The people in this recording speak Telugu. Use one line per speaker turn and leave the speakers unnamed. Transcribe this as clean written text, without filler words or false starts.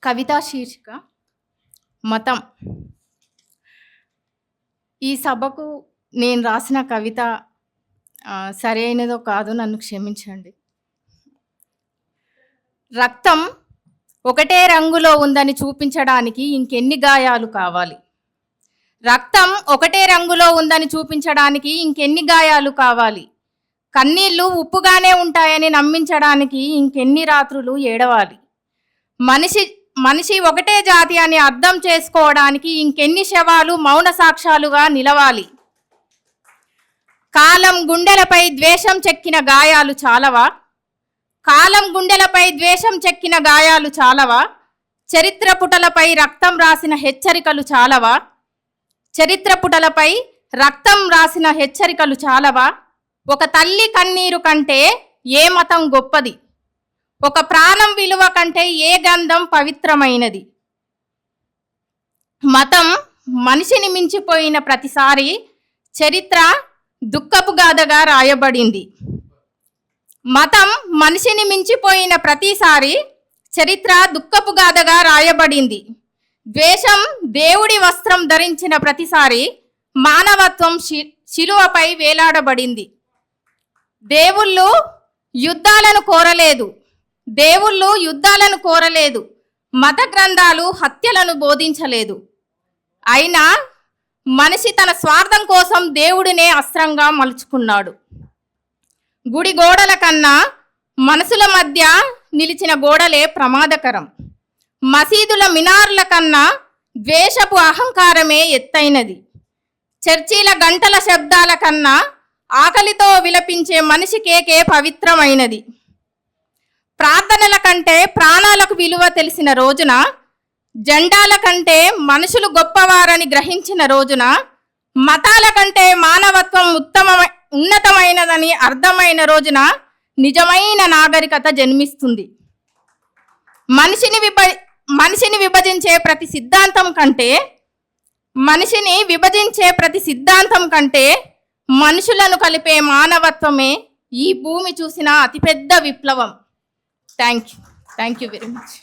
కవితా శీర్షిక మతం. ఈ సభకు నేను రాసిన కవిత సరైనదో కాదో నన్ను క్షమించండి. రక్తం ఒకటే రంగులో ఉందని చూపించడానికి ఇంకెన్ని గాయాలు కావాలి? రక్తం ఒకటే రంగులో ఉందని చూపించడానికి ఇంకెన్ని గాయాలు కావాలి? కన్నీళ్లు ఉప్పుగానే ఉంటాయని నమ్మించడానికి ఇంకెన్ని రాత్రులు ఏడవాలి? మనిషి ఒకటే జాతి అని అర్థం చేసుకోవడానికి ఇంకెన్ని శవాలు మౌన సాక్ష్యాలుగా నిలవాలి? కాలం గుండెలపై ద్వేషం చెక్కిన గాయాలు చాలవా? కాలం గుండెలపై ద్వేషం చెక్కిన గాయాలు చాలవా? చరిత్ర పుటలపై రక్తం రాసిన హెచ్చరికలు చాలవా? చరిత్ర పుటలపై రక్తం రాసిన హెచ్చరికలు చాలవా? ఒక తల్లి కన్నీరు కంటే ఏ మతం గొప్పది? ఒక ప్రాణం విలువ కంటే ఏ గంధం పవిత్రమైనది? మతం మనిషిని మించిపోయిన ప్రతిసారి చరిత్ర దుఃఖపు గాథగా రాయబడింది. మతం మనిషిని మించిపోయిన ప్రతిసారి చరిత్ర దుఃఖపు గాథగా రాయబడింది. ద్వేషం దేవుడి వస్త్రం ధరించిన ప్రతిసారి మానవత్వం శిలువపై వేలాడబడింది. దేవుళ్ళు యుద్ధాలను కోరలేదు. మత గ్రంథాలు హత్యలను బోధించలేదు. అయినా మనిషి తన స్వార్థం కోసం దేవుడినే అస్త్రంగా మలుచుకున్నాడు. గుడి గోడల కన్నా మనసుల మధ్య నిలిచిన గోడలే ప్రమాదకరం. మసీదుల మినార్ల కన్నా ద్వేషపు అహంకారమే ఎత్తైనది. చర్చీల గంటల శబ్దాల కన్నా ఆకలితో విలపించే మనిషి కేకే పవిత్రమైనది. ప్రార్థనల కంటే ప్రాణాలకు విలువ తెలిసిన రోజున, జెండాల కంటే మనుషులు గొప్పవారని గ్రహించిన రోజున, మతాల కంటే మానవత్వం ఉన్నతమైనదని అర్థమైన రోజున నిజమైన నాగరికత జన్మిస్తుంది. మనిషిని విభజించే ప్రతి సిద్ధాంతం కంటే మనుషులను కలిపే మానవత్వమే ఈ భూమి చూసిన అతిపెద్ద విప్లవం. Thank you very much.